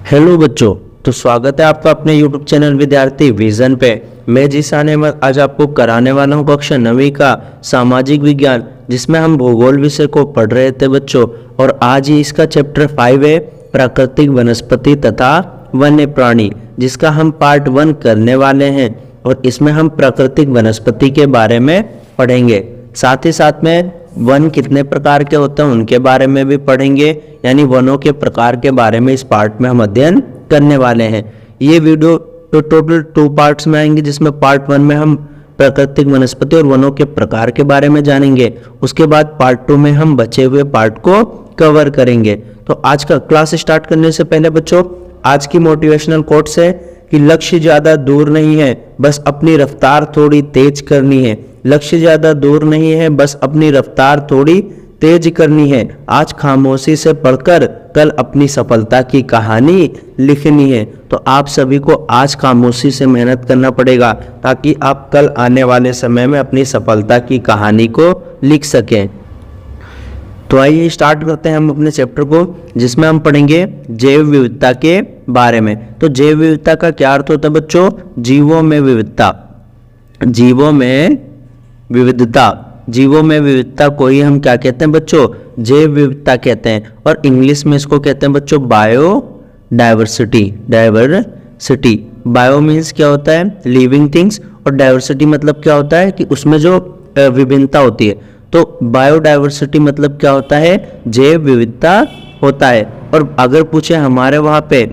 Hello बच्चों, तो स्वागत है आपका अपने YouTube चैनल विद्यार्थी विजन पे। मैं जीसान अहमद आज आपको कराने वाला हूँ कक्षा 9वीं का सामाजिक विज्ञान, जिसमें हम भूगोल विषय को पढ़ रहे थे बच्चों। और आज ही इसका चैप्टर 5 है प्राकृतिक वनस्पति तथा वन्य प्राणी, जिसका हम पार्ट 1 करने वाले हैं। और इसमें हम प्राकृतिक वनस्पति के बारे में पढ़ेंगे, साथ ही साथ में वन कितने प्रकार के होते हैं उनके बारे में भी पढ़ेंगे, यानी वनों के प्रकार के बारे में इस पार्ट में हम अध्ययन करने वाले हैं। ये वीडियो तो टोटल 2 पार्ट्स में आएंगे, जिसमें पार्ट 1 में हम प्राकृतिक वनस्पति और वनों के प्रकार के बारे में जानेंगे। उसके बाद पार्ट 2 में हम बचे हुए पार्ट को कवर करेंगे। तो आज का क्लास स्टार्ट करने से पहले बच्चों, आज की मोटिवेशनल कोट्स है कि लक्ष्य ज्यादा दूर नहीं है, बस अपनी रफ्तार थोड़ी तेज करनी है। लक्ष्य ज्यादा दूर नहीं है, बस अपनी रफ्तार थोड़ी तेज करनी है। आज खामोशी से पढ़कर कल अपनी सफलता की कहानी लिखनी है। तो आप सभी को आज खामोशी से मेहनत करना पड़ेगा, ताकि आप कल आने वाले समय में अपनी सफलता की कहानी को लिख सकें। तो आइए स्टार्ट करते हैं हम अपने चैप्टर को, जिसमें हम पढ़ेंगे जैव विविधता के बारे में। तो जैव विविधता का क्या अर्थ होता है बच्चों? जीवों में विविधता। जीवों में विविधता, जीवों में विविधता को ही हम क्या कहते हैं बच्चों? जैव विविधता कहते हैं। और इंग्लिश में इसको कहते हैं बच्चों bio diversity. Diversity, bio means क्या होता है? लिविंग थिंग्स, और डाइवर्सिटी मतलब क्या होता है कि उसमें जो विभिन्नता होती है। तो बायोडाइवर्सिटी मतलब क्या होता है? जैव विविधता होता है। और अगर पूछे हमारे वहाँ पे,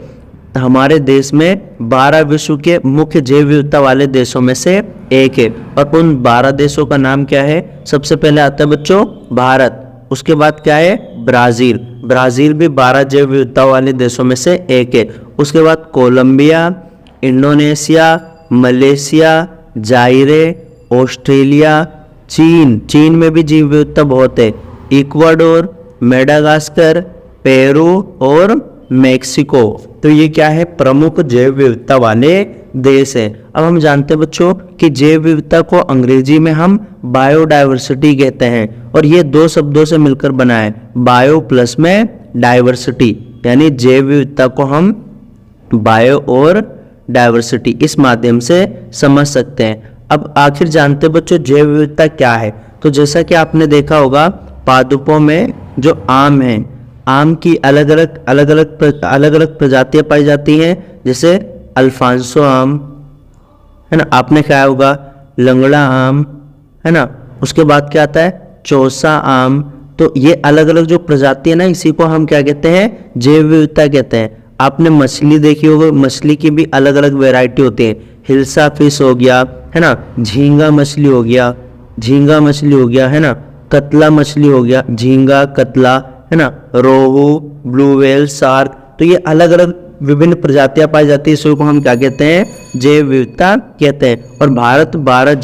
हमारे देश में 12 विश्व के मुख्य जैव विविधता वाले देशों में से एक है। और उन 12 देशों का नाम क्या है? सबसे पहले आता है बच्चों भारत, उसके बाद क्या है? ब्राज़ील। ब्राज़ील भी 12 जैव विविधता वाले देशों में से एक है। उसके बाद Colombia, Indonesia, Malaysia, Zaire, Australia, चीन। चीन में भी जैव विविधता बहुत है। इक्वाडोर, मेडागास्कर, पेरू और मेक्सिको। तो ये क्या है? प्रमुख जैव विविधता वाले देश हैं। अब हम जानते हैं बच्चों कि जैव विविधता को अंग्रेजी में हम बायोडाइवर्सिटी कहते हैं, और ये 2 शब्दों से मिलकर बना है, बायो प्लस में डाइवर्सिटी, यानी जैव विविधता को हम बायो और डाइवर्सिटी इस माध्यम से समझ सकते हैं। अब आखिर जानते हैं बच्चों जैव विविधता क्या है? तो जैसा कि आपने देखा होगा, पादपों में जो आम है, आम की अलग अलग प्रजातियां पाई जाती हैं, जैसे अल्फांसो आम है ना, आपने खाया होगा, लंगड़ा आम है ना। उसके बाद क्या आता है? चौसा आम। तो ये अलग अलग जो प्रजाति है ना, इसी को हम क्या कहते हैं? जैव विविधता कहते हैं। आपने मछली देखी होगी, मछली की भी अलग अलग वैरायटी होती है। हिल्सा फिश हो गया है ना, झींगा मछली हो गया, झींगा मछली हो गया है ना, कतला मछली हो गया, झींगा कतला है ना, रोहू, ब्लू व्हेल, शार्क। तो ये अलग अलग विभिन्न प्रजातियां पाई जाती है, इसी को हम क्या कहते हैं? जैव विविधता कहते हैं। और भारत 12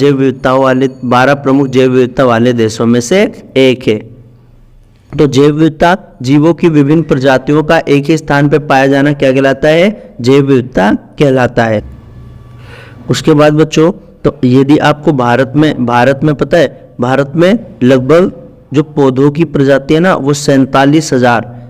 प्रमुख जैव विविधता वाले देशों में से एक है। तो जैव विविधता, जीवों की विभिन्न प्रजातियों का एक ही स्थान पर पाया जाना क्या कहलाता है? जैव विविधता कहलाता है। उसके बाद बच्चों, तो यदि आपको भारत में पता है, भारत में लगभग जो पौधों की प्रजातियां ना, वो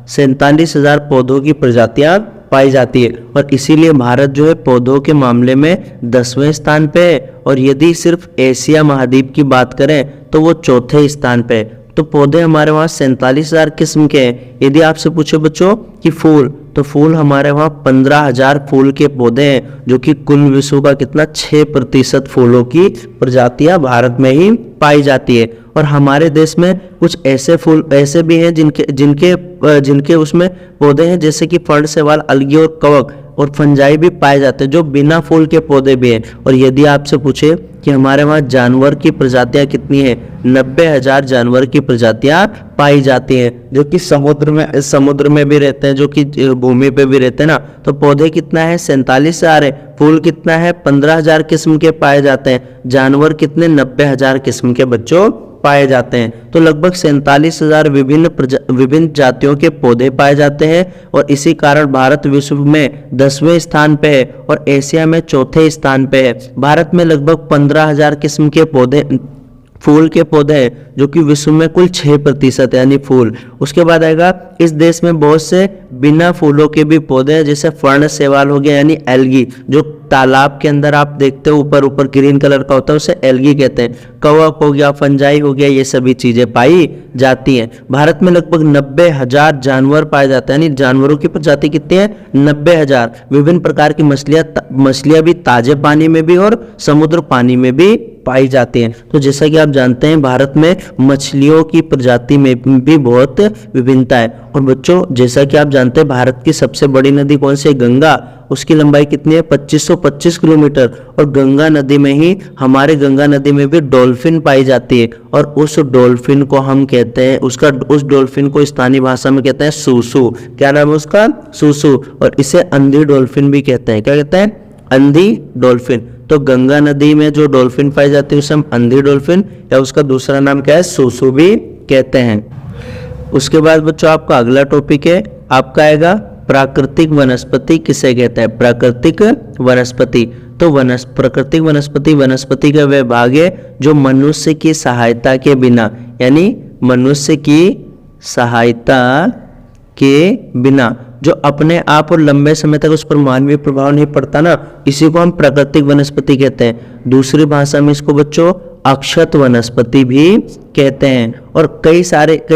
47,000 पौधों की प्रजातियां पाई जाती है। और इसीलिए भारत जो है पौधों के मामले में 10वें स्थान पे है। और यदि सिर्फ एशिया महाद्वीप की बात करें तो वो 4थे स्थान पे है। तो पौधे हमारे वहाँ 47,000 किस्म के हैं। यदि आपसे पूछे बच्चों कि फूल, तो फूल हमारे वहाँ 15,000 फूल के पौधे हैं, जो कि कुल विश्व का कितना 6% फूलों की प्रजातियां भारत में ही पाई जाती है। और हमारे देश में कुछ ऐसे फूल ऐसे भी हैं जिनके उसमें पौधे हैं, जैसे कि फर्ण, शैवाल, अलगी और कवक और फंजाई भी पाए जाते हैं, जो बिना फूल के पौधे भी हैं। और यदि आपसे पूछे कि हमारे वहाँ जानवर की प्रजातियां कितनी हैं, 90,000 जानवर की प्रजातियां पाई जाती हैं, जो कि समुद्र में भी रहते हैं, जो कि भूमि पे भी रहते हैं ना। तो पौधे कितना है? 47,000 है। फूल कितना है? 15,000 किस्म के पाए जाते हैं। जानवर कितने? 90,000 किस्म के बच्चों पाए जाते हैं। तो लगभग 47,000 विभिन्न जातियों के पौधे पाए जाते हैं। और इसी कारण भारत विश्व में 10वें स्थान पे है और एशिया में 4थे स्थान पे है। भारत में लगभग 15,000 किस्म के फूल के पौधे हैं जो कि विश्व में कुल 6% यानी फूल। उसके बाद आएगा इस देश में बहुत से बिना फूलों के भी पौधे हैं, जैसे फर्ण शैवाल हो गया यानी एल्गी, जो तालाब के अंदर आप देखते हो ऊपर ऊपर ग्रीन कलर का होता है, उसे एल्गी कहते हैं। कवक हो गया, फंजाई हो गया, ये सभी चीजें पाई जाती हैं। भारत में लगभग 90,000 जानवर पाए जाते हैं, यानी जानवरों की प्रजाति कितनी है? 90,000। विभिन्न प्रकार की मछलियां भी ताजे पानी में भी और समुद्र पानी में भी पाई जाती हैं। तो जैसा कि आप जानते हैं भारत में मछलियों की प्रजाति में भी बहुत विभिन्नता है। और बच्चों जैसा कि आप जानते हैं भारत की सबसे बड़ी नदी कौन सी है? गंगा। उसकी लंबाई कितनी है? 2525 किलोमीटर। और गंगा नदी में ही, हमारे गंगा नदी में भी डॉल्फिन पाई जाती है, और उस डॉल्फिन को हम कहते हैं, उस डॉल्फिन को स्थानीय भाषा में कहते हैं सूसू। क्या नाम है उसका? सूसू। और इसे अंधी डॉल्फिन भी कहते हैं। क्या कहते हैं? अंधी डॉल्फिन। तो गंगा नदी में जो डॉल्फिन पाई जाती है उसे हम अंधी डॉल्फिन, या उसका दूसरा नाम क्या है? सूसू भी कहते हैं। उसके बाद बच्चों आपका अगला टॉपिक है, आपका आएगा प्राकृतिक वनस्पति किसे कहते हैं? प्राकृतिक वनस्पति। तो प्राकृतिक वनस्पति का वह भाग है जो मनुष्य की सहायता के बिना, यानी मनुष्य की सहायता के बिना, जो अपने आप और लंबे समय तक उस पर मानवीय प्रभाव नहीं पड़ता ना, इसी को हम प्राकृतिक वनस्पति कहते हैं। दूसरी भाषा में इसको बच्चों अक्षत वनस्पति भी कहते हैं। और कई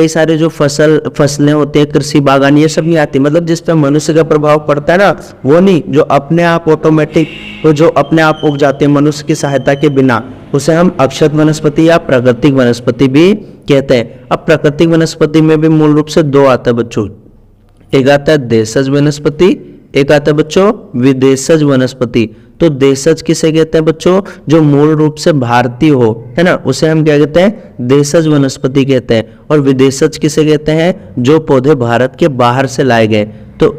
सारे जो फसलें होती है, कृषि बागान, ये सब नहीं आती, मतलब जिस पर मनुष्य का प्रभाव पड़ता है ना, वो नहीं, जो अपने आप ऑटोमेटिक, तो जो अपने आप उग जाते हैं मनुष्य की सहायता के बिना, उसे हम अक्षत वनस्पति या प्राकृतिक वनस्पति भी कहते हैं। अब प्राकृतिक वनस्पति में भी मूल रूप से दो आता है बच्चों, एक आता है देशज वनस्पति, एक आता है बच्चों विदेशज वनस्पति। तो देशज किसे कहते हैं बच्चों? जो मूल रूप से भारतीय हो, है ना, उसे हम क्या कहते हैं? देशज वनस्पति कहते हैं। और विदेशज किसे कहते हैं? जो पौधे भारत के बाहर से लाए गए। तो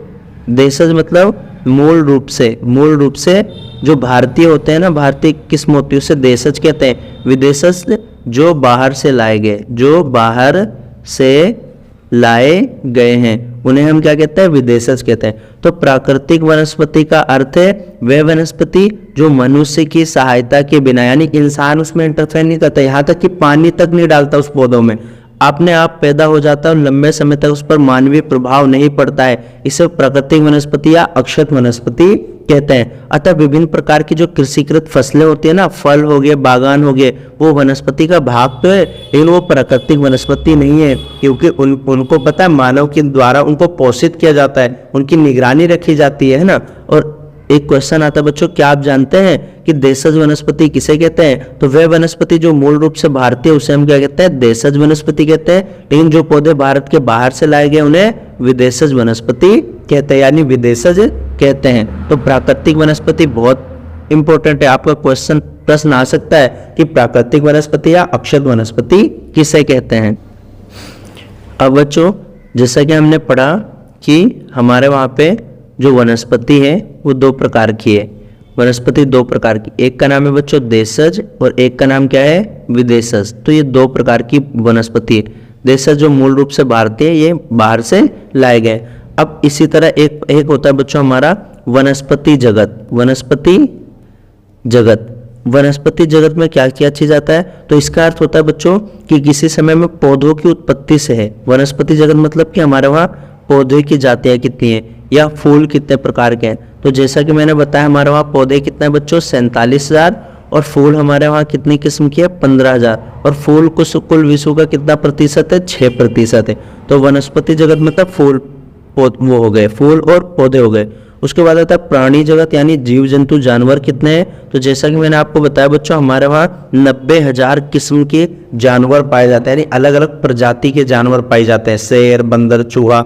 देशज मतलब मूल रूप से जो भारतीय होते हैं ना, भारतीय किस्म होती है, उसे देशज कहते हैं। विदेशज जो बाहर से लाए गए हैं, उन्हें हम क्या कहते हैं? विदेशज कहते हैं। तो प्राकृतिक वनस्पति का अर्थ है वह वनस्पति जो मनुष्य की सहायता के बिना, यानी इंसान उसमें इंटरफेयर नहीं करता, यहाँ तक कि पानी तक नहीं डालता उस पौधों में, अपने आप पैदा हो जाता है और लंबे समय तक उस पर मानवीय प्रभाव नहीं पड़ता है, इसे प्राकृतिक वनस्पति या अक्षत वनस्पति कहते हैं। अतः विभिन्न प्रकार की जो कृषिकृत फसलें होती है ना, फल हो गए, बागान हो गए, वो वनस्पति का भाग तो है, लेकिन वो प्राकृतिक वनस्पति नहीं है, क्योंकि उनको पता है मानव के द्वारा उनको पोषित किया जाता है, उनकी निगरानी रखी जाती है ना। और एक क्वेश्चन आता है बच्चों, क्या आप जानते हैं कि देशज वनस्पति किसे कहते हैं? तो वह वनस्पति जो मूल रूप से भारतीय, उसे हम क्या कहते हैं? देशज वनस्पति कहते हैं। लेकिन जो पौधे भारत के बाहर से लाए गए उन्हें विदेशज वनस्पति कहते हैं, यानी विदेशज कहते हैं। तो प्राकृतिक वनस्पति बहुत इंपॉर्टेंट है, आपका प्रश्न आ सकता है कि प्राकृतिक वनस्पति या अक्षत वनस्पति किसे कहते हैं। अब बच्चों जैसा कि हमने पढ़ा कि हमारे वहाँ पे जो वनस्पति है वो दो प्रकार की है। वनस्पति दो प्रकार की, एक का नाम है बच्चों देशज और एक का नाम क्या है? विदेशज। तो ये दो प्रकार की वनस्पति है। देशज जो मूल रूप से भारतीय है, ये बाहर से लाए गए। अब इसी तरह एक होता है बच्चों हमारा वनस्पति जगत। वनस्पति जगत में क्या क्या चीज आता है? तो इसका अर्थ होता है बच्चों कि किसी समय में पौधों की उत्पत्ति से है। वनस्पति जगत मतलब कि हमारे वहाँ पौधे की जातियाँ कितनी है या फूल कितने प्रकार के हैं। तो जैसा कि मैंने बताया हमारे वहाँ पौधे कितने बच्चों? 47,000। और फूल हमारे वहाँ कितनी किस्म की है? 15,000। और फूल कुल विश्व का कितना प्रतिशत है? 6% है। तो वनस्पति जगत मतलब फूल वो हो गए, फूल और पौधे हो गए। उसके बाद आता है प्राणी जगत, यानी जीव जंतु जानवर कितने हैं? तो जैसा कि मैंने आपको बताया बच्चों हमारे वहाँ 90,000 किस्म के जानवर पाए जाते हैं, यानी अलग अलग प्रजाति के जानवर पाए जाते हैं, शेर, बंदर, चूहा।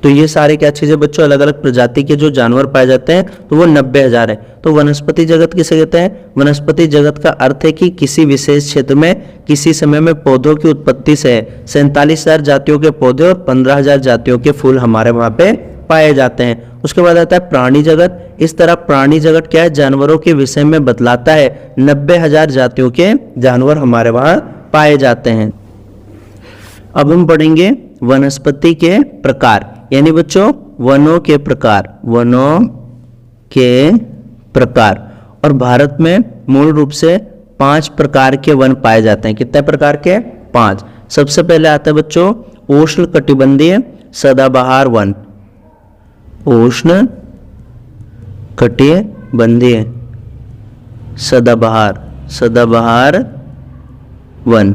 तो ये सारे क्या चीज़ें बच्चों? अलग अलग प्रजाति के जो जानवर पाए जाते हैं, तो वो 90,000 है। तो वनस्पति जगत किसे कहते हैं? वनस्पति जगत का अर्थ है कि किसी विशेष क्षेत्र में किसी समय में पौधों की उत्पत्ति से 47,000 जातियों के पौधे और 15,000 जातियों के फूल हमारे वहाँ पे पाए जाते हैं। उसके बाद आता है प्राणी जगत। इस तरह प्राणी जगत क्या है? जानवरों के विषय में बतलाता है। 90,000 जातियों के जानवर हमारे वहाँ पाए जाते हैं। अब हम पढ़ेंगे वनस्पति के प्रकार, यानी बच्चों वनों के प्रकार। और भारत में मूल रूप से 5 प्रकार के वन पाए जाते हैं। कितने प्रकार के? 5। सबसे पहले आता है बच्चों उष्ण कटिबंधीय सदाबहार वन। उष्ण कटिबंधीय सदाबहार वन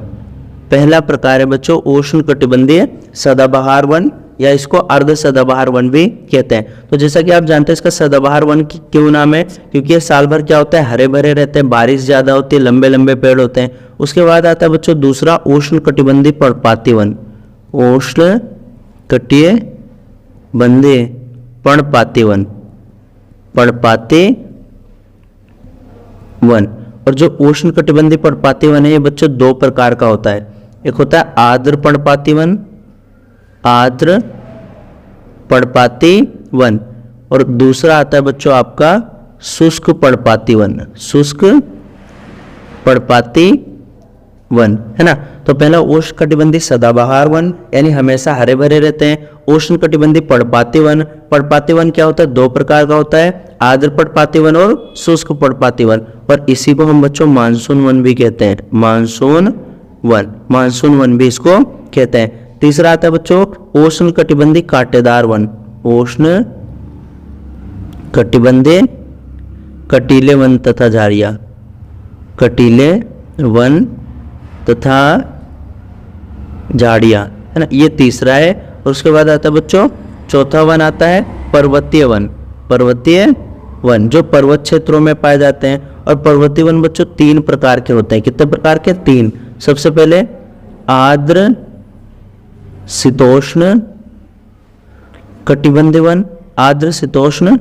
पहला प्रकार है बच्चों उष्ण कटिबंधीय सदाबहार वन, या इसको अर्ध सदाबहार वन भी कहते हैं। तो जैसा कि आप जानते हैं इसका सदाबहार वन क्यों नाम है, क्योंकि ये साल भर क्या होता है, हरे भरे रहते हैं, बारिश ज्यादा होती है, लंबे लंबे पेड़ होते हैं। उसके बाद आता है बच्चों दूसरा उष्ण कटिबंधीय पर्णपाती वन। उष्ण कटिबंधीय पर्णपाती वन, पर्णपाती वन। और जो उष्ण कटिबंधीय पर्णपाती वन है ये बच्चों 2 प्रकार का होता है। एक होता है आर्द्र पर्णपाती वन, आर्द्र पर्णपाती वन, और दूसरा आता है बच्चों आपका शुष्क पर्णपाती वन, शुष्क पर्णपाती वन, है ना। तो पहला उष्ण कटिबंधीय सदाबहार वन यानी हमेशा हरे भरे रहते हैं। उष्ण कटिबंधीय पर्णपाती वन, पर्णपाती वन क्या होता है, 2 प्रकार का होता है, आर्द्र पर्णपाती वन और शुष्क पर्णपाती वन। और इसी को हम बच्चों मानसून वन भी कहते हैं, मानसून वन भी इसको कहते हैं। तीसरा आता है बच्चों उष्ण कटिबंधीय कांटेदार वन, उष्ण कटिबंधीय कटीले वन तथा झाड़ियां, कटीले वन तथा झाड़ियां, है ना, ये तीसरा है। और उसके बाद आता है बच्चों चौथा वन आता है पर्वतीय वन, पर्वतीय वन जो पर्वत क्षेत्रों में पाए जाते हैं। और पर्वतीय वन बच्चों 3 प्रकार के होते हैं। कितने प्रकार के? 3। सबसे पहले आर्द्र शीतोष्ण कटिबंधीय वन, आर्द्र शीतोष्ण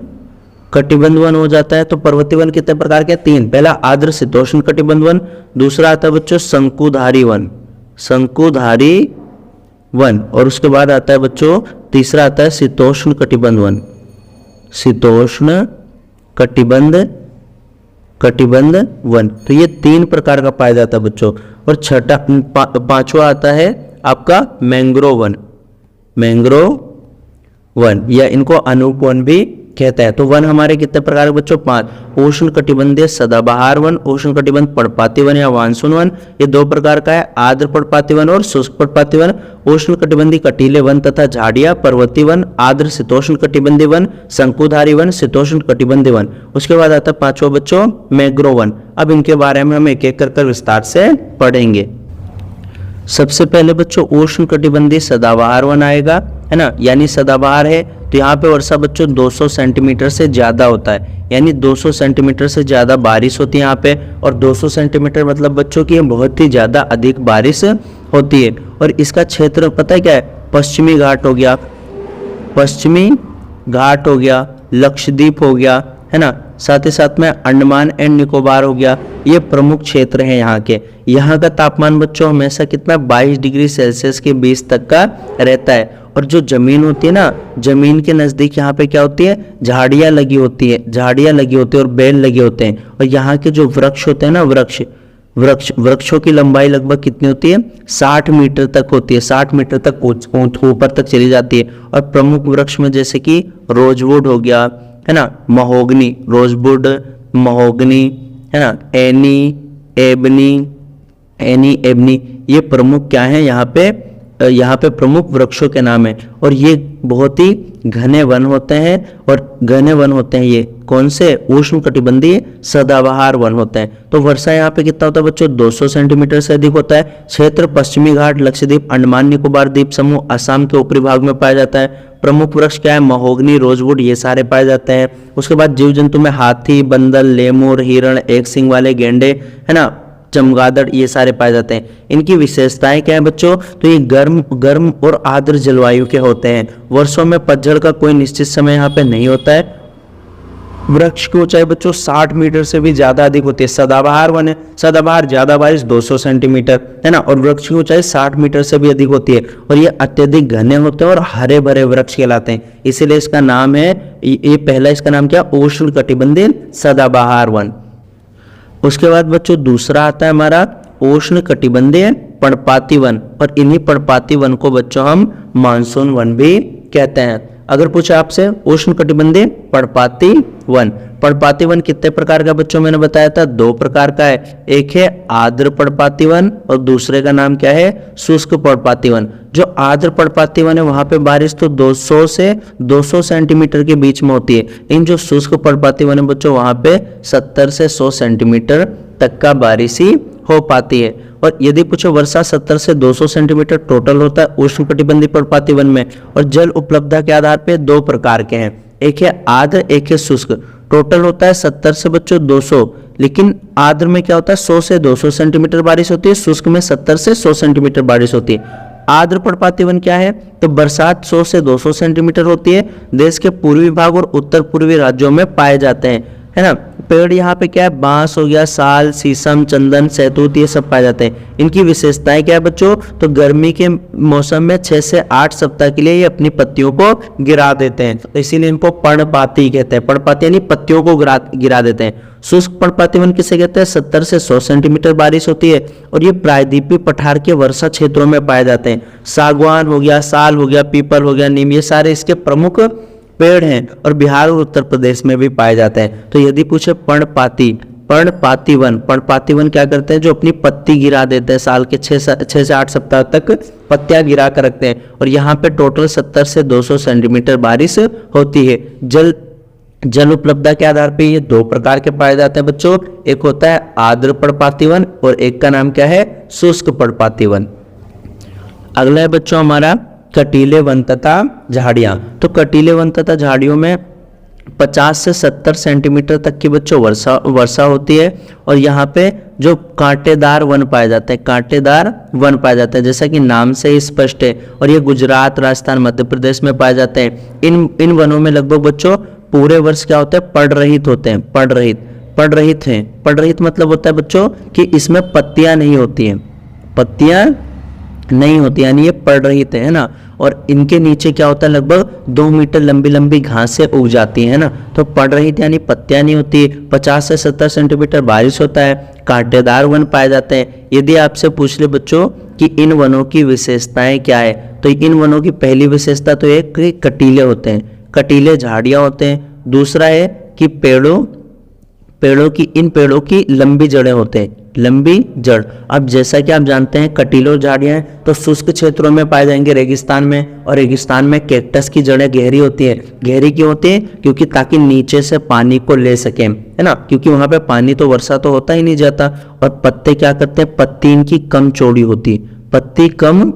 कटिबंध वन हो जाता है। तो पर्वतीय वन कितने प्रकार के? 3। पहला आर्द्र शीतोष्ण कटिबंध वन, दूसरा आता है बच्चों शंकुधारी वन, शंकुधारी वन, और उसके बाद आता है बच्चों तीसरा आता है शीतोष्ण कटिबंध वन, शीतोष्ण कटिबंध वन। तो ये 3 प्रकार का पाया जाता है बच्चों। और छठा पांचवा आता है आपका मैंग्रोव वन, मैंग्रोव वन, या इनको अनूप वन भी कहता है। तो वन हमारे कितने प्रकार के बच्चों? 5। उष्ण कटिबंधीय सदाबहार वन, उष्ण कटिबंध पर्णपाती वन या मानसून वन, ये 2 प्रकार का है, आर्द्र पर्णपाती वन और शुष्क पर्णपाती वन। उष्ण कटिबंधीय कटीले वन तथा झाड़ियां पर्वतीय वन, आर्द्र शीतोष्ण कटिबंधीय वन, शंकुधारी वन, शीतोष्ण कटिबंधीय वन। उसके बाद आता है 5वां बच्चों मैंग्रोव वन। अब इनके बारे में हम एक एक कर विस्तार से पढ़ेंगे। सबसे पहले बच्चों उष्ण कटिबंधीय सदाबहार वन आएगा, है ना, यानी सदाबहार है तो यहाँ पे वर्षा बच्चों 200 सेंटीमीटर से ज्यादा होता है, यानी 200 सेंटीमीटर से ज्यादा बारिश होती है यहाँ पे। और 200 सेंटीमीटर मतलब बच्चों की बहुत ही ज्यादा अधिक बारिश होती है। और इसका क्षेत्र पता है क्या है? पश्चिमी घाट हो गया, पश्चिमी घाट हो गया, लक्षद्वीप हो गया, है ना, साथ ही साथ में अंडमान एंड निकोबार हो गया, ये प्रमुख क्षेत्र हैं यहाँ के। यहाँ का तापमान बच्चों हमेशा कितना 22 डिग्री सेल्सियस के 20 तक का रहता है। और जो जमीन होती है ना, जमीन के नजदीक यहाँ पे क्या होती है? झाड़ियाँ लगी होती है, झाड़ियाँ लगी होती है और बेल लगे होते हैं। और यहाँ के जो वृक्ष होते हैं ना, वृक्षों की लंबाई लगभग कितनी होती है? 60 मीटर तक होती है, 60 मीटर तक ऊपर तक चली जाती है। और प्रमुख वृक्ष में जैसे कि रोजवुड हो गया, है ना, महोगनी, रोजवुड, महोगनी, है ना, एनी एबनी, ये प्रमुख क्या है यहाँ पे प्रमुख वृक्षों के नाम है। और ये बहुत ही घने वन होते हैं, और घने वन होते हैं ये कौन से? उष्ण कटिबंधीय सदाबहार वन होते हैं। तो वर्षा यहाँ पे कितना होता है बच्चों? 200 सेंटीमीटर से अधिक होता है। क्षेत्र पश्चिमी घाट, लक्षद्वीप, अंडमान निकोबार द्वीप समूह, असम के ऊपरी भाग में पाया जाता है। प्रमुख वृक्ष क्या है? महोगनी, रोजवुड, ये सारे पाए जाते हैं। उसके बाद जीव जंतु में हाथी, बंदर, लेमुर, हिरण, एक सिंग वाले गेंडे, है ना, चमगादड़, ये सारे पाए जाते हैं। इनकी विशेषताएं क्या है बच्चों? तो ये गर्म और आर्द्र जलवायु के होते हैं। वर्षों में पतझड़ का कोई निश्चित समय यहाँ पे नहीं होता है। वृक्ष की ऊंचाई बच्चों 60 मीटर से भी ज्यादा अधिक होती है। सदाबहार वन है, सदाबहार ज्यादा बारिश 200 सेंटीमीटर, है ना, और वृक्ष की ऊंचाई 60 मीटर से भी अधिक होती है। और ये अत्यधिक घने होते हैं और हरे भरे वृक्ष कहलाते हैं, इसीलिए इसका नाम है, ये पहला इसका नाम क्या? उष्ण कटिबंधीय सदाबहार वन। उसके बाद बच्चों दूसरा आता है हमारा उष्ण कटिबंधीय पर्णपाती वन, और इन्हीं पर्णपाती वन को बच्चों हम मानसून वन भी कहते हैं। अगर पूछे आपसे उष्णकटिबंधीय पर्णपाती वन, पर्णपाती वन कितने प्रकार का बच्चों मैंने बताया था, 2 प्रकार का है। एक है आर्द्र पर्णपाती वन और दूसरे का नाम क्या है, शुष्क पर्णपाती वन। जो आर्द्र पर्णपाती वन है वहां पे बारिश तो 200 से 200 सेंटीमीटर के बीच में होती है। इन जो शुष्क पर्णपाती वन है बच्चों वहां पे 70 से 100 सेंटीमीटर तक का बारिश ही हो पाती है। और यदि पूछो वर्षा 70 से 200 सेंटीमीटर टोटल होता है उष्णकटिबंधीय पर्णपाती वन में। और जल उपलब्धता के आधार पे 2 प्रकार के हैं, एक है आर्द्र एक है शुष्क। टोटल होता है 70 से बच्चों 200, लेकिन आर्द्र में क्या होता है 100 से 200 सेंटीमीटर बारिश होती है, शुष्क में 70 से 100 सेंटीमीटर बारिश होती है। आर्द्र पर्णपाती वन क्या है, तो बरसात 100 से 200 सेंटीमीटर होती है, देश के पूर्वी भाग और उत्तर पूर्वी राज्यों में पाए जाते हैं, है ना। पेड़ यहाँ पे क्या है, बांस हो गया, साल, शीशम, चंदन, सहतूत, ये सब पाए जाते हैं। इनकी विशेषताएं क्या है बच्चों, तो गर्मी के मौसम में 6 से 8 सप्ताह के लिए ये अपनी पत्तियों को गिरा देते हैं, तो इसीलिए इनको पर्णपाती कहते हैं। पर्णपाती यानी पत्तियों को गिरा देते हैं। शुष्क पर्णपाती वन किसे कहते हैं, 70 से 100 सेंटीमीटर बारिश होती है और ये प्रायद्वीपीय पठार के वर्षा क्षेत्रों में पाए जाते हैं। सागवान हो गया, साल हो गया, पीपल हो गया, नीम, ये सारे इसके प्रमुख पेड़ हैं और बिहार और उत्तर प्रदेश में भी पाए जाते हैं। तो यदि पूछे पर्णपाती वन क्या करते हैं, जो अपनी पत्ती गिरा देते हैं, साल के 6 से 8 सप्ताह तक पत्तियां गिरा कर रखते हैं। और यहाँ पे टोटल 70 से 200 सेंटीमीटर बारिश होती है। जल उपलब्धता के आधार पे ये 2 प्रकार के पाए जाते हैं बच्चों, एक होता है आर्द्र पर्णपाती वन और एक का नाम क्या है, शुष्क पर्णपाती वन। अगला है बच्चों हमारा कटीले वन तथा झाड़ियाँ। तो कटीले वन तथा झाड़ियों में 50 से 70 सेंटीमीटर तक की बच्चों वर्षा होती है। और यहाँ पे जो कांटेदार वन पाए जाते हैं, जैसा कि नाम से ही स्पष्ट है। और ये गुजरात, राजस्थान, मध्य प्रदेश में पाए जाते हैं। इन वनों में लगभग बच्चों पूरे वर्ष क्या होता है, पर्णरहित मतलब होता है बच्चों कि इसमें पत्तियां नहीं होती यानी ये पर्णरहित है ना। और इनके नीचे क्या होता है, लगभग 2 मीटर लंबी घासें उग जाती है ना। तो पर्णरहित यानी पत्तियां नहीं होती। 50 से 70 सेंटीमीटर बारिश होता है, कांटेदार वन पाए जाते हैं। यदि आपसे पूछ ले बच्चों कि इन वनों की विशेषताएं क्या है, तो इन वनों की पहली विशेषता तो एक कि कटीले होते हैं, कटीले झाड़ियां होते हैं। दूसरा है कि इन पेड़ों की लंबी जड़ें होते हैं, लंबी जड़। अब जैसा कि आप जानते हैं कटीले झाड़ियां तो शुष्क क्षेत्रों में पाए जाएंगे, रेगिस्तान में। और रेगिस्तान में कैक्टस की जड़ें गहरी होती है। गहरी क्यों होती है, क्योंकि ताकि नीचे से पानी को ले सके, है ना, क्योंकि वहां पे पानी तो वर्षा तो होता ही नहीं जाता। और पत्ते क्या करते हैं, पत्ती इनकी कम चौड़ी होती है, पत्ती कम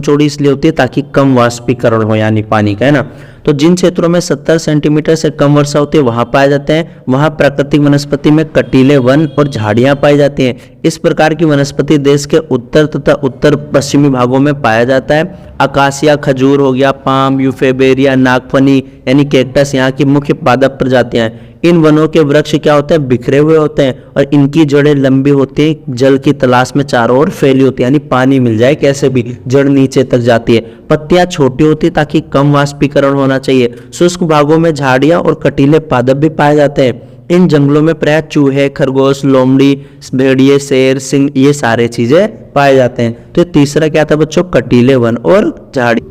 चौड़ी इसलिए होती है ताकि कम वाष्पीकरण हो यानी पानी का, है ना। तो जिन क्षेत्रों में 70 सेंटीमीटर से कम वर्षा होती है वहां पाए जाते हैं, वहां प्राकृतिक वनस्पति में कटीले वन और झाड़ियां पाई जाती हैं। इस प्रकार की वनस्पति देश के उत्तर तथा उत्तर पश्चिमी भागों में पाया जाता है। अकासिया, खजूर हो गया, पाम, यूफेबेरिया, नागफनी यानी कैक्टस यहाँ की मुख्य पादप प्रजातियां हैं। इन वनों के वृक्ष क्या होते हैं, बिखरे हुए होते हैं और इनकी जड़ें लंबी होती हैं, जल की तलाश में चारों ओर फैली होती है, यानी पानी मिल जाए कैसे भी जड़ नीचे तक जाती है। पत्तियां छोटी होती है ताकि कम वाष्पीकरण होना चाहिए। शुष्क भागों में झाड़ियां और कटीले पादप भी पाए जाते हैं। इन जंगलों में प्राय चूहे, खरगोश, लोमड़ी, भेड़िए, शेर, सिंह ये सारे चीजें पाए जाते हैं। तो तीसरा क्या था बच्चों, कटीले वन और झाड़ी।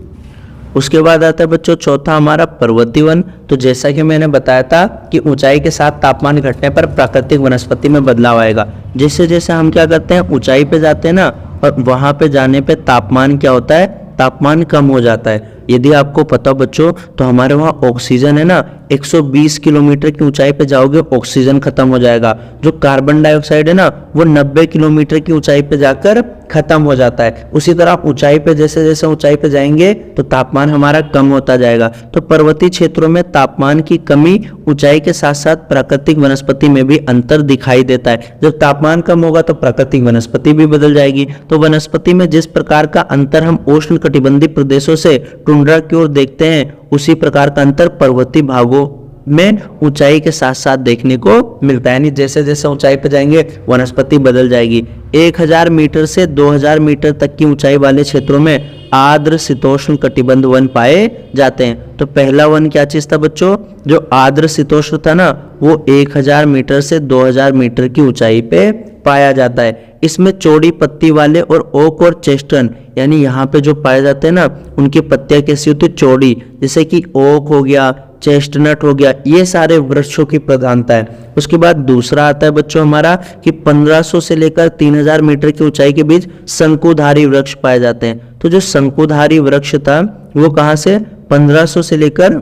उसके बाद आता है बच्चों चौथा हमारा पर्वतीय वन। तो जैसा कि मैंने बताया था कि ऊंचाई के साथ तापमान घटने पर प्राकृतिक वनस्पति में बदलाव आएगा। जैसे जैसे हम क्या करते हैं, ऊंचाई पे जाते हैं ना, और वहां पे जाने पे तापमान क्या होता है, तापमान कम हो जाता है। यदि आपको पता बच्चों तो हमारे वहाँ ऑक्सीजन है ना, 120 किलोमीटर की ऊंचाई पे जाओगे ऑक्सीजन खत्म हो जाएगा। जो कार्बन डाइऑक्साइड है ना वो 90 किलोमीटर की ऊंचाई पे जाकर खत्म हो जाता है। उसी तरह आप ऊंचाई पे जैसे जैसे ऊंचाई पे जाएंगे तो तापमान हमारा कम होता जाएगा। तो पर्वतीय क्षेत्रों में तापमान की कमी ऊंचाई के साथ साथ प्राकृतिक वनस्पति में भी अंतर दिखाई देता है। जब तापमान कम होगा तो प्राकृतिक वनस्पति भी बदल जाएगी। तो वनस्पति में जिस प्रकार का अंतर हम उष्ण कटिबंधीय प्रदेशों से टुंड्रा की ओर देखते हैं, उसी प्रकार का अंतर पर्वतीय भागों में ऊंचाई के साथ साथ देखने को मिलता है। यानी जैसे जैसे ऊंचाई पर जाएंगे वनस्पति बदल जाएगी। 1000 मीटर से 2000 मीटर तक की ऊंचाई वाले क्षेत्रों में आर्द्र शीतोष्ण कटिबंध वन पाए जाते हैं। तो पहला वन क्या चीज था बच्चों, जो आर्द्र शीतोष्ण था ना, वो 1000 मीटर से 2000 मीटर की ऊंचाई पे पाया जाता है। इसमें चौड़ी पत्ती वाले और ओक और चेस्टन यानी यहाँ पे जो पाए जाते हैं ना, उनकी पत्तियां कैसी होती है, चौड़ी, जैसे कि ओक हो गया, चेस्टनट हो गया, ये सारे वृक्षों की प्रधानता है। उसके बाद दूसरा आता है बच्चों हमारा कि 1500 से लेकर 3000 मीटर की ऊंचाई के बीच शंकुधारी वृक्ष पाए जाते हैं। तो जो शंकुधारी वृक्ष था वो कहाँ से, 1500 से लेकर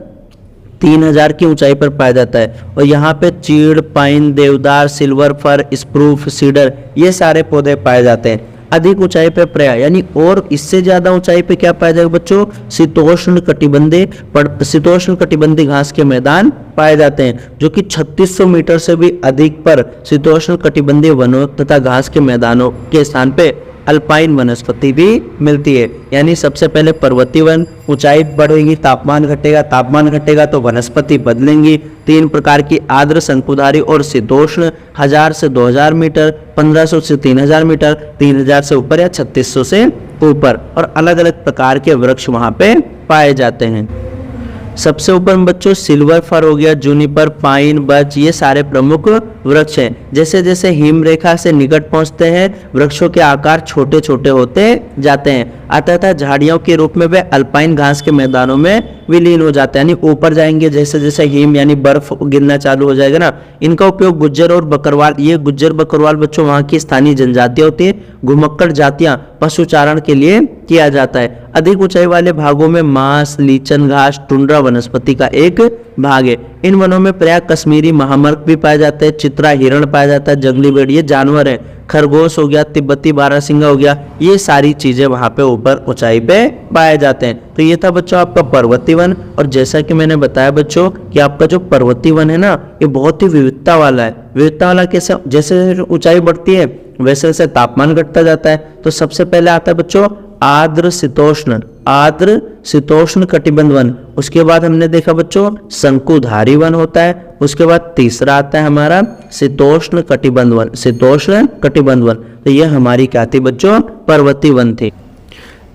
3000 की ऊंचाई पर पाया जाता है। और यहाँ पे चीड़, पाइन, देवदार, सिल्वर फर, स्प्रूफ, सीडर, ये सारे पौधे पाए जाते हैं। अधिक ऊंचाई पे पर्याय यानी और इससे ज्यादा ऊंचाई पे क्या पाया जाएगा बच्चों, शीतोष्ण कटिबंधी घास के मैदान पाए जाते हैं, जो कि 3600 मीटर से भी अधिक पर शीतोष्ण कटिबंधी वनों तथा घास के मैदानों के स्थान पे अल्पाइन वनस्पति भी मिलती है। यानी सबसे पहले पर्वतीय वन, ऊंचाई बढ़ेगी, तापमान घटेगा तो वनस्पति बदलेंगी। 3 प्रकार की आर्द्र, शंकुधारी और शीतोष्ण, 1000 से 2000 मीटर, 1500 से 3000 मीटर, 3000 से ऊपर या 3600 से ऊपर, और अलग अलग प्रकार के वृक्ष वहां पे पाए जाते हैं। सबसे ऊपर बच्चों सिल्वर फर हो गया, जूनिपर, पाइन, बर्च, ये सारे प्रमुख वृक्ष हैं। जैसे जैसे हिम रेखा से निकट पहुंचते हैं वृक्षों के आकार छोटे छोटे होते जाते हैं, अतः झाड़ियों के रूप में वे अल्पाइन घास के मैदानों में विलीन हो जाते हैं। यानी ऊपर जाएंगे जैसे जैसे हिम यानी बर्फ गिरना चालू हो जाएगा ना। इनका उपयोग गुज्जर और बकरवाल, ये गुज्जर बकरवाल बच्चों वहाँ की स्थानीय जनजाति होती है, घुमक्कड़ जातियां पशुचारण के लिए किया जाता है। अधिक ऊंचाई वाले भागों में मांस, लीचन घास, टुंड्रा वनस्पति का एक भाग है। इन वनों में प्राय कश्मीरी महामर्क भी पाए जाते हैं, चित्रा हिरण पाया जाता है, जंगली भेड़, ये जानवर है, खरगोश हो गया, तिब्बती बारहसिंगा हो गया, ये सारी चीजें वहां पे ऊपर ऊंचाई पे पाए जाते हैं। तो ये था बच्चों आपका पर्वतीय वन। और जैसा कि मैंने बताया बच्चों कि आपका जो पर्वतीय वन है ना, ये बहुत ही विविधता वाला है। विविधता वाला कैसे, जैसे ऊंचाई बढ़ती है वैसे वैसे तापमान घटता जाता है। तो सबसे पहले आता है बच्चों आर्द्र शीतोष्ण कटिबंध वन। उसके बाद हमने देखा बच्चों शंकुधारी वन होता है। उसके बाद तीसरा आता है हमारा शीतोष्ण कटिबंध वन। तो ये हमारी क्या थी बच्चों, पर्वतीय वन थी।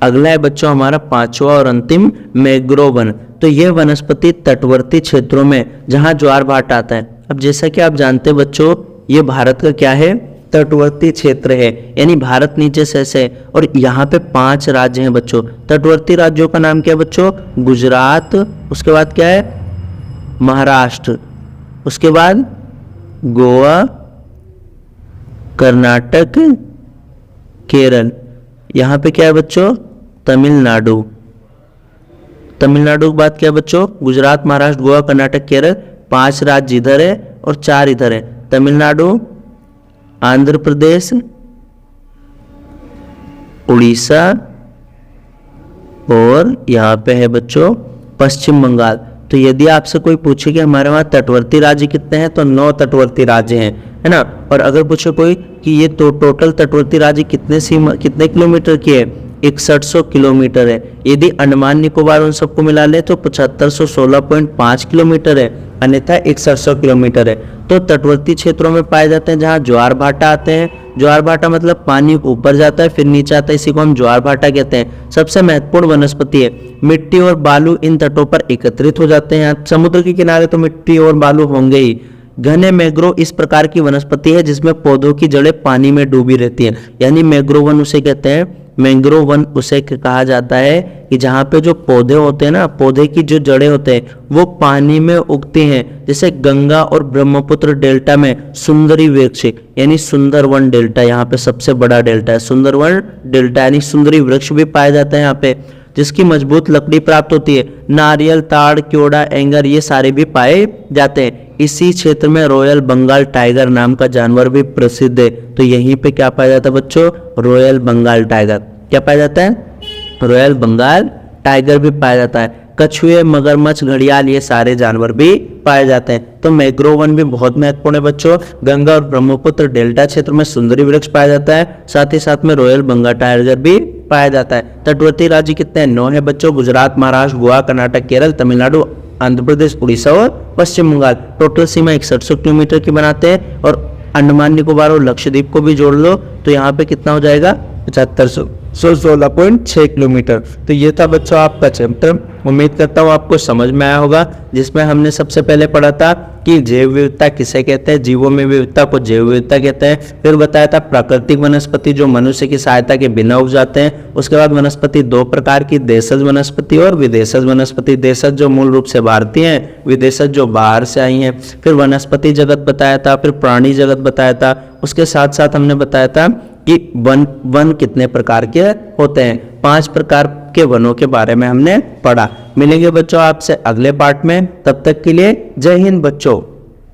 अगला है बच्चों हमारा पांचवा और अंतिम मैंग्रोव वन। तो ये वनस्पति तटवर्ती क्षेत्रों में जहां ज्वार भाटा आता है। अब जैसा कि आप जानते हैं बच्चों, ये भारत का क्या है, तटवर्ती क्षेत्र है, यानी भारत नीचे से ऐसे। और यहाँ पे 5 राज्य हैं बच्चों। तटवर्ती राज्यों का नाम क्या है बच्चों, गुजरात, उसके बाद क्या है महाराष्ट्र, उसके बाद गोवा, कर्नाटक, केरल, यहाँ पे क्या है बच्चों तमिलनाडु। तमिलनाडु के बाद क्या है बच्चों, गुजरात, महाराष्ट्र, गोवा, कर्नाटक, केरल, 5 राज्य इधर है और 4 इधर है, तमिलनाडु, आंध्र प्रदेश, उड़ीसा और यहाँ पे है बच्चों पश्चिम बंगाल। तो यदि आपसे कोई पूछे कि हमारे वहाँ तटवर्ती राज्य कितने हैं, तो 9 तटवर्ती राज्य हैं, है ना। और अगर पूछे कोई कि ये तो टोटल तटवर्ती राज्य कितने किलोमीटर की है, 6100 किलोमीटर है। यदि अंडमान निकोबार उन सबको मिला ले तो 7516.5 किलोमीटर है, अन्यथा 6100 किलोमीटर है। तो तटवर्ती क्षेत्रों में पाए जाते हैं जहाँ ज्वार भाटा आते हैं। ज्वार भाटा मतलब पानी ऊपर जाता है फिर नीचे आता है, इसी को हम ज्वार भाटा कहते हैं। सबसे महत्वपूर्ण वनस्पति है। मिट्टी और बालू इन तटों पर एकत्रित हो जाते हैं। समुद्र के किनारे तो मिट्टी और बालू होंगे ही। घने मैंग्रोव इस प्रकार की वनस्पति है जिसमें पौधों की जड़ें पानी में डूबी रहती हैं, यानी मैंग्रोव वन उसे कहते हैं। मैंग्रोव वन उसे कहा जाता है कि जहाँ पे जो पौधे होते हैं ना, पौधे की जो जड़ें होते हैं वो पानी में उगती हैं। जैसे गंगा और ब्रह्मपुत्र डेल्टा में सुंदरी वृक्ष यानी सुंदरवन डेल्टा, यहाँ पे सबसे बड़ा डेल्टा है सुंदरवन डेल्टा, यानी सुंदरी वृक्ष भी पाए जाते हैं यहाँ पे, जिसकी मजबूत लकड़ी प्राप्त होती है। नारियल, ताड़, क्योड़ा, एंगर ये सारे भी पाए जाते हैं। इसी क्षेत्र में रॉयल बंगाल टाइगर नाम का जानवर भी प्रसिद्ध है। तो यहीं पे क्या पाया जाता है बच्चों, रॉयल बंगाल टाइगर। क्या पाया जाता है, रॉयल बंगाल टाइगर भी पाया जाता है। कछुए, मगरमच्छ, घड़ियाल ये सारे जानवर भी पाए जाते हैं। तो मैंग्रोव वन भी बहुत महत्वपूर्ण है बच्चों। गंगा और ब्रह्मपुत्र डेल्टा क्षेत्र में सुंदरी वृक्ष पाया जाता है, साथ ही साथ में रॉयल बंगाल टाइगर भी पाया जाता है। तटवर्ती राज्य कितने हैं, 9 है बच्चों, गुजरात, महाराष्ट्र, गोवा, कर्नाटक, केरल, तमिलनाडु, आंध्र प्रदेश, उड़ीसा और पश्चिम बंगाल। टोटल सीमा 6100 किलोमीटर की बनाते हैं। और अंडमान निकोबार और लक्षद्वीप को भी जोड़ लो तो यहाँ पे कितना हो जाएगा, 7516.6 किलोमीटर। तो ये था बच्चों आपका चैप्टर उम्मीद करता हूँ आपको समझ में आया होगा, जिसमें हमने सबसे पहले पढ़ा था कि जैव विविधता किसे कहते हैं, जीवों में विविधता को जैव विविधता कहते हैं। फिर बताया था प्राकृतिक वनस्पति जो मनुष्य की सहायता के बिना उग जाते हैं। उसके बाद वनस्पति दो प्रकार की, देशज वनस्पति और विदेशज वनस्पति। देशज जो मूल रूप से भारतीय हैं, विदेशज जो बाहर से आई हैं। फिर वनस्पति जगत बताया था, फिर प्राणी जगत बताया था। उसके साथ साथ हमने बताया था कि वन कितने प्रकार के होते हैं। 5 प्रकार के वनों के बारे में हमने पढ़ा। मिलेंगे बच्चों आपसे अगले पार्ट में, तब तक के लिए जय हिंद बच्चों।